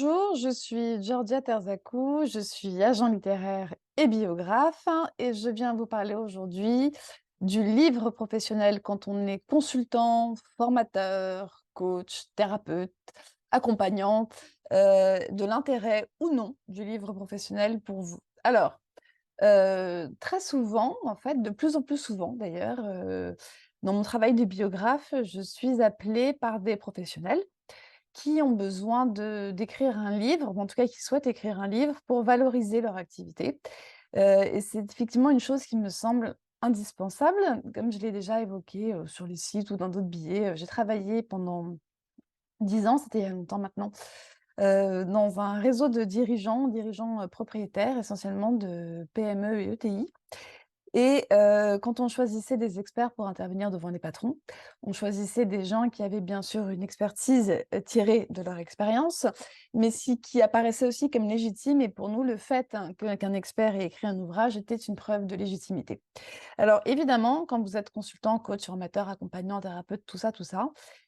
Bonjour, je suis Georgia Terzacou, je suis agent littéraire et biographe et je viens vous parler aujourd'hui du livre professionnel quand on est consultant, formateur, coach, thérapeute, accompagnant, de l'intérêt ou non du livre professionnel pour vous. Alors, très souvent, en fait, de plus en plus souvent d'ailleurs, dans mon travail de biographe, je suis appelée par des professionnels qui ont besoin d'écrire un livre, ou en tout cas qui souhaitent écrire un livre pour valoriser leur activité. Et c'est effectivement une chose qui me semble indispensable. Comme je l'ai déjà évoqué, sur les sites ou dans d'autres billets, j'ai travaillé pendant 10 ans, c'était il y a longtemps maintenant, dans un réseau de dirigeants, propriétaires essentiellement de PME et ETI. Et quand on choisissait des experts pour intervenir devant les patrons, on choisissait des gens qui avaient bien sûr une expertise, tirée de leur expérience, mais qui apparaissaient aussi comme légitimes et pour nous, le fait, hein, qu'un expert ait écrit un ouvrage était une preuve de légitimité. Alors évidemment, quand vous êtes consultant, coach, formateur, accompagnant, thérapeute, tout ça,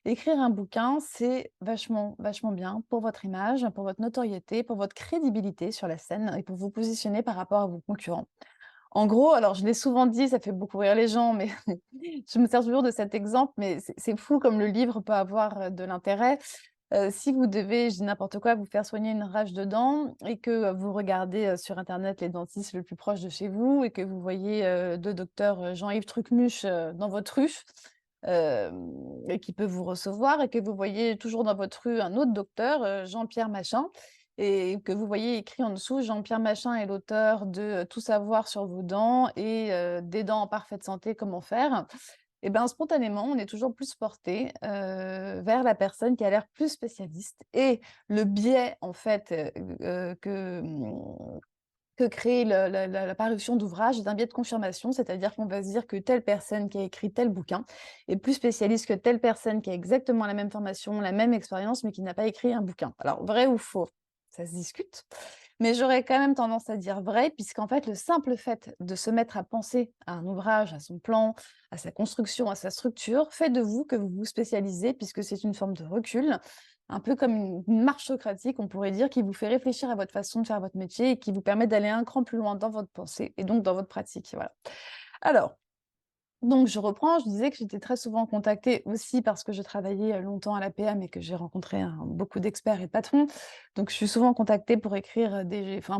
écrire un bouquin, c'est vachement, vachement bien pour votre image, pour votre notoriété, pour votre crédibilité sur la scène et pour vous positionner par rapport à vos concurrents. En gros, alors je l'ai souvent dit, ça fait beaucoup rire les gens, mais je me sers toujours de cet exemple, mais c'est fou comme le livre peut avoir, de l'intérêt. Si vous devez, je dis n'importe quoi, vous faire soigner une rage de dents et que, vous regardez, sur internet les dentistes le plus proche de chez vous et que vous voyez, 2 docteurs, Jean-Yves Trucmuche, dans votre rue, et qui peut vous recevoir et que vous voyez toujours dans votre rue un autre docteur, Jean-Pierre machin et que vous voyez écrit en dessous: «Jean-Pierre Machin est l'auteur de, Tout savoir sur vos dents et Des dents en parfaite santé, comment faire?» et ben, spontanément, on est toujours plus porté, vers la personne qui a l'air plus spécialiste et le biais en fait, que crée la parution d'ouvrages est un biais de confirmation, c'est-à-dire qu'on va se dire que telle personne qui a écrit tel bouquin est plus spécialiste que telle personne qui a exactement la même formation, la même expérience, mais qui n'a pas écrit un bouquin. Alors, vrai ou faux? Ça se discute, mais j'aurais quand même tendance à dire vrai, puisqu'en fait, le simple fait de se mettre à penser à un ouvrage, à son plan, à sa construction, à sa structure, fait de vous que vous vous spécialisez, puisque c'est une forme de recul, un peu comme une marche socratique, on pourrait dire, qui vous fait réfléchir à votre façon de faire votre métier et qui vous permet d'aller un cran plus loin dans votre pensée et donc dans votre pratique, voilà. Alors, donc je reprends, je disais que j'étais très souvent contactée aussi parce que je travaillais, longtemps à l'APM et que j'ai rencontré beaucoup d'experts et de patrons. Donc je suis souvent contactée pour écrire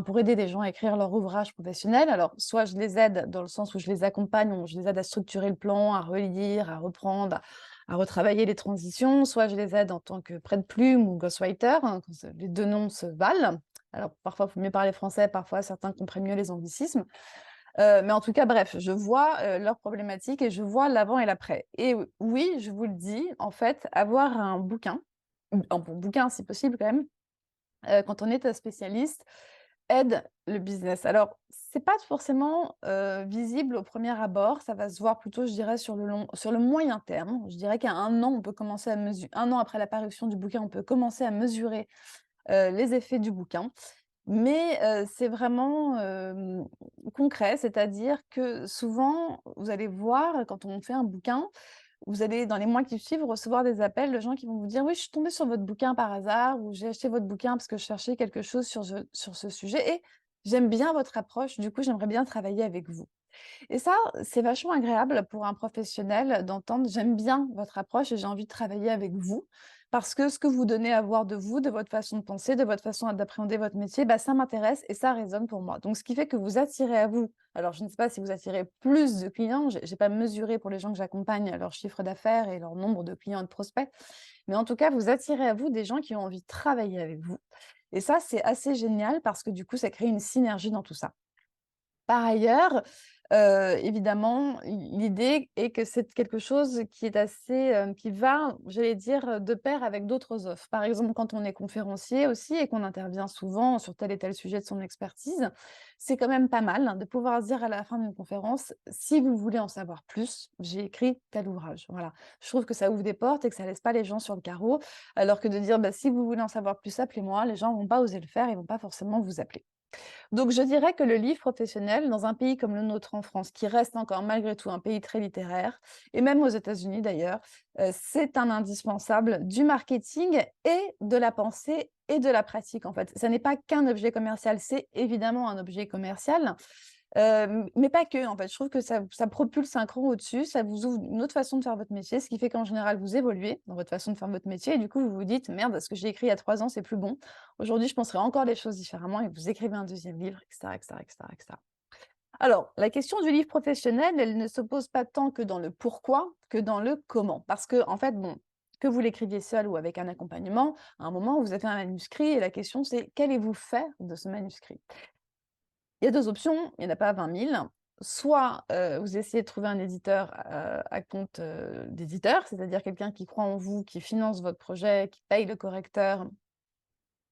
pour aider des gens à écrire leur ouvrage professionnel. Alors soit je les aide dans le sens où je les accompagne, où je les aide à structurer le plan, à relire, à reprendre, à retravailler les transitions, soit je les aide en tant que prête-plume ou ghostwriter, hein, les 2 noms se valent. Alors parfois, il faut mieux parler français, parfois certains comprennent mieux les anglicismes. Mais en tout cas, bref, je vois, leurs problématiques et je vois l'avant et l'après et oui, je vous le dis, en fait, avoir un bouquin, un bon bouquin si possible quand même, quand on est un spécialiste, aide le business. Alors, c'est pas forcément, visible au premier abord, ça va se voir plutôt, je dirais, sur le moyen terme. Je dirais qu'à 1 an, on peut commencer à mesurer. 1 an après la parution du bouquin, on peut commencer à mesurer, les effets du bouquin. Mais c'est vraiment, concret, c'est-à-dire que souvent, vous allez voir quand on fait un bouquin, vous allez dans les mois qui suivent recevoir des appels de gens qui vont vous dire: «Oui, je suis tombée sur votre bouquin par hasard» ou «J'ai acheté votre bouquin parce que je cherchais quelque chose sur ce sujet et j'aime bien votre approche, du coup j'aimerais bien travailler avec vous». Et ça, c'est vachement agréable pour un professionnel d'entendre: «J'aime bien votre approche et j'ai envie de travailler avec vous, parce que ce que vous donnez à voir de vous, de votre façon de penser, de votre façon d'appréhender votre métier, bah, ça m'intéresse et ça résonne pour moi». Donc ce qui fait que vous attirez à vous, alors je ne sais pas si vous attirez plus de clients, j'ai pas mesuré pour les gens que j'accompagne leur chiffre d'affaires et leur nombre de clients et de prospects, mais en tout cas, vous attirez à vous des gens qui ont envie de travailler avec vous et ça, c'est assez génial parce que du coup, ça crée une synergie dans tout ça. Par ailleurs, évidemment, l'idée est que c'est quelque chose qui est assez, qui va, j'allais dire, de pair avec d'autres offres. Par exemple, quand on est conférencier aussi et qu'on intervient souvent sur tel et tel sujet de son expertise, c'est quand même pas mal, hein, de pouvoir se dire à la fin d'une conférence: «Si vous voulez en savoir plus, j'ai écrit tel ouvrage». Voilà. Je trouve que ça ouvre des portes et que ça laisse pas les gens sur le carreau, alors que de dire: «Bah, si vous voulez en savoir plus, appelez-moi», les gens vont pas oser le faire, ils vont pas forcément vous appeler. Donc je dirais que le livre professionnel, dans un pays comme le nôtre en France, qui reste encore malgré tout un pays très littéraire, et même aux États-Unis d'ailleurs, c'est un indispensable du marketing et de la pensée et de la pratique, en fait. Ça n'est pas qu'un objet commercial, c'est évidemment un objet commercial, mais pas que, en fait. Je trouve que ça propulse un cran au-dessus, ça vous ouvre une autre façon de faire votre métier, ce qui fait qu'en général, vous évoluez dans votre façon de faire votre métier et du coup, vous vous dites: «Merde, ce que j'ai écrit il y a 3 ans, c'est plus bon. Aujourd'hui, je penserai encore les choses différemment» et vous écrivez un deuxième livre et cetera et cetera et cetera et cetera. Alors, la question du livre professionnel, elle ne se pose pas tant que dans le pourquoi, que dans le comment. Parce que en fait, bon, que vous l'écriviez seul ou avec un accompagnement, à un moment, vous avez un manuscrit et la question, c'est: qu'allez-vous faire de ce manuscrit? Il y a 2 options, il n'y en a pas 20 000. Soit, vous essayez de trouver un éditeur, à compte, d'éditeur, c'est-à-dire quelqu'un qui croit en vous, qui finance votre projet, qui paye le correcteur,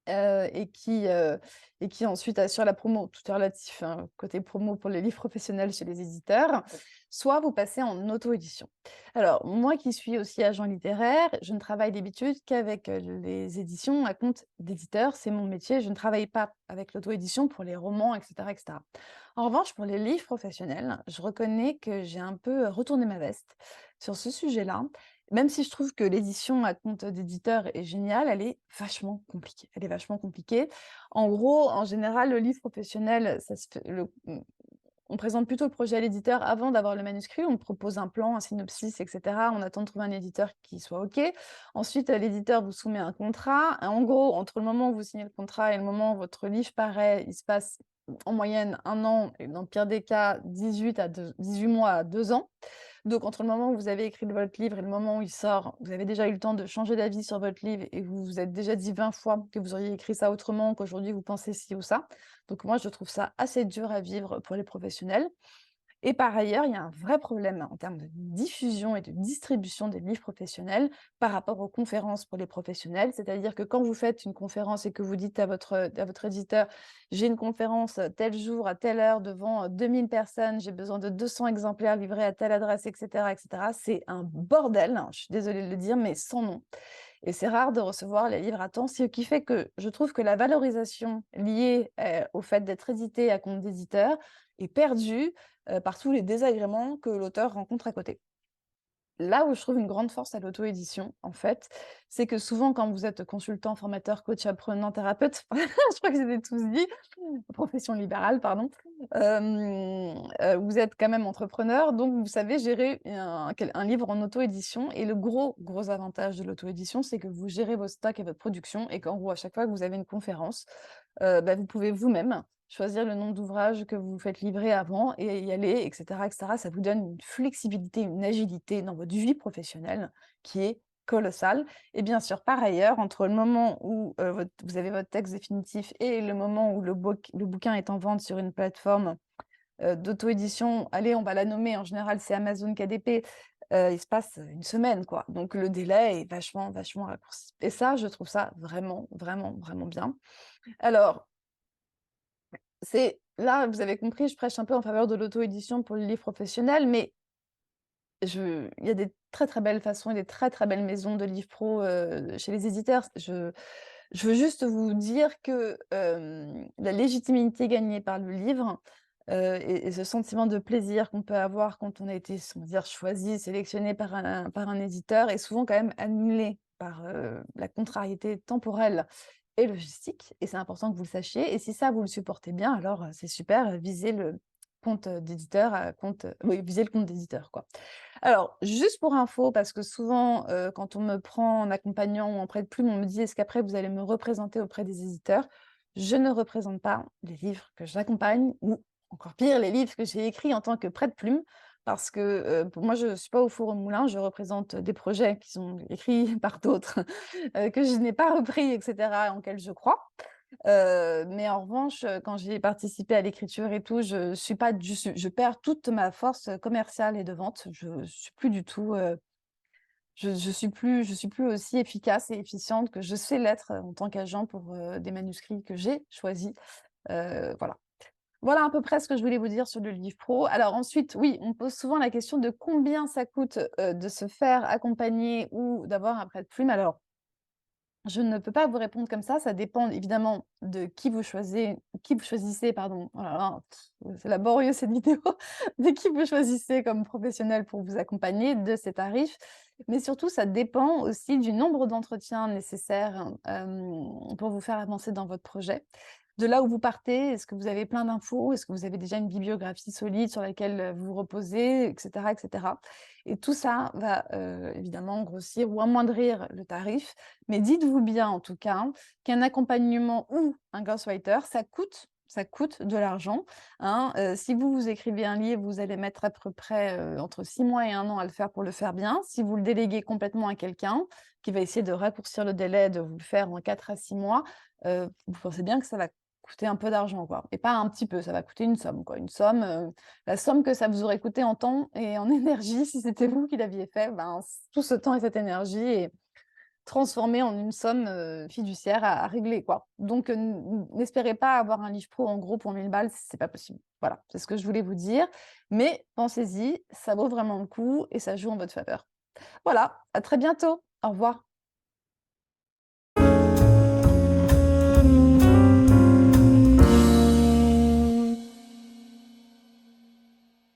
Heu et qui, heu et qui ensuite assure la promo. Tout est relatif, hein, côté promo pour les livres professionnels chez les éditeurs. Soit vous passez en auto-édition. Alors moi qui suis aussi agent littéraire, je ne travaille d'habitude qu'avec, les éditions à compte d'éditeurs, c'est mon métier. Je ne travaille pas avec l'auto-édition pour les romans et cetera et cetera. En revanche, pour les livres professionnels, je reconnais que j'ai un peu retourné ma veste sur ce sujet-là. Même si je trouve que l'édition à compte d'éditeur est géniale, elle est vachement compliquée. Elle est vachement compliquée. En gros, en général, le livre professionnel, ça se fait on présente plutôt le projet à l'éditeur avant d'avoir le manuscrit. On propose un plan, un synopsis et cetera. On attend de trouver un éditeur qui soit OK. Ensuite, l'éditeur vous soumet un contrat. En gros, entre le moment où vous signez le contrat et le moment où votre livre paraît, il se passe en moyenne 1 an et dans le pire des cas 18 mois à 2 ans. Donc entre le moment où vous avez écrit votre livre et le moment où il sort, vous avez déjà eu le temps de changer d'avis sur votre livre et vous vous êtes déjà dit 20 fois que vous auriez écrit ça autrement, qu'aujourd'hui vous pensez ci ou ça. Donc moi, je trouve ça assez dur à vivre pour les professionnels. Et par ailleurs, il y a un vrai problème en termes de diffusion et de distribution des livres professionnels par rapport aux conférences pour les professionnels. C'est-à-dire que quand vous faites une conférence et que vous dites à votre éditeur, j'ai une conférence tel jour, à telle heure, devant 2000 personnes, j'ai besoin de 200 exemplaires livrés à telle adresse, etc., c'est un bordel, hein, je suis désolée de le dire, mais sans nom. Et c'est rare de recevoir les livres à temps, ce qui fait que je trouve que la valorisation liée, au fait d'être édité à compte d'éditeur est perdue, par tous les désagréments que l'auteur rencontre à côté. Là où je trouve une grande force à l'auto-édition, en fait, c'est que souvent quand vous êtes consultant, formateur, coach, apprenant, thérapeute, je crois que je les ai tous dit, profession libérale, pardon, vous êtes quand même entrepreneur, donc vous savez gérer un livre en auto-édition et le gros avantage de l'auto-édition, c'est que vous gérez vos stocks et votre production et qu'en gros, à chaque fois que vous avez une conférence, bah, vous pouvez vous-même choisir le nombre d'ouvrages que vous faites livrer avant et y aller et cetera et cetera. Ça vous donne une flexibilité, une agilité dans votre vie professionnelle qui est colossale et bien sûr, par ailleurs, entre le moment où, vous avez votre texte définitif et le moment où le bouquin est en vente sur une plateforme, d'auto-édition, allez, on va la nommer, en général, c'est Amazon KDP, il se passe, une semaine, quoi. Donc le délai est vachement, vachement raccourci et ça, je trouve ça vraiment, vraiment, vraiment bien. Alors, c'est là, vous avez compris, je prêche un peu en faveur de l'auto-édition pour le livre professionnel, mais il y a des très, très belles façons et des très, très belles maisons de livres pro, chez les éditeurs. Je veux juste vous dire que, la légitimité gagnée par le livre, et ce sentiment de plaisir qu'on peut avoir quand on a été, on va dire, choisi, sélectionné par un éditeur est souvent quand même annulé par, la contrariété temporelle et logistique et c'est important que vous le sachiez et si ça, vous le supportez bien, alors, c'est super, visez le compte, d'éditeur à compte, oui, visez le compte d'éditeur, quoi. Alors, juste pour info, parce que souvent, quand on me prend en accompagnant ou en prête-plume, on me dit: «Est-ce qu'après vous allez me représenter auprès des éditeurs?» Je ne représente pas les livres que j'accompagne ou encore pire, les livres que j'ai écrits en tant que prête-plume parce que, pour moi, je ne suis pas au four au moulin, je représente des projets qui sont écrits par d'autres, que je n'ai pas repris et cetera, en quels je crois. Mais en revanche, quand j'ai participé à l'écriture et tout, je suis pas du je perds toute ma force, commerciale et de vente. Je suis plus du tout, je suis plus aussi efficace et efficiente que je sais l'être, en tant qu'agent pour, des manuscrits que j'ai choisis. Voilà. Voilà à peu près ce que je voulais vous dire sur le livre pro. Alors ensuite, oui, on pose souvent la question de combien ça coûte, de se faire accompagner ou d'avoir un prête-plume. Alors Je ne peux pas vous répondre comme ça dépend évidemment de qui vous choisissez, pardon. Oh là là, c'est laborieux cette vidéo. De qui vous choisissez comme professionnel pour vous accompagner, de ces tarifs. Mais surtout, ça dépend aussi du nombre d'entretiens nécessaires, pour vous faire avancer dans votre projet. De là où vous partez, est-ce que vous avez plein d'infos? Est-ce que vous avez déjà une bibliographie solide sur laquelle, vous vous reposez? Et cetera, et cetera. Et tout ça va, évidemment grossir ou amoindrir le tarif. Mais dites-vous bien en tout cas qu'un accompagnement ou un ghostwriter, ça coûte de l'argent, hein. Si vous, vous écrivez un livre, vous allez mettre à peu près, entre 6 mois et 1 an à le faire pour le faire bien. Si vous le déléguez complètement à quelqu'un qui va essayer de raccourcir le délai, de vous le faire en 4 à 6 mois, vous pensez bien que ça va coûter un peu d'argent, quoi. Et pas un petit peu, ça va coûter une somme, quoi. Une somme, la somme que ça vous aurait coûté en temps et en énergie si c'était vous qui l'aviez fait, ben, tout ce temps et cette énergie est transformée en une somme, fiduciaire à régler, quoi. Donc, n'espérez pas avoir un livre pro, en gros, pour 1 000 balles, c'est pas possible. Voilà, c'est ce que je voulais vous dire, mais pensez-y, ça vaut vraiment le coup et ça joue en votre faveur. Voilà, à très bientôt. Au revoir.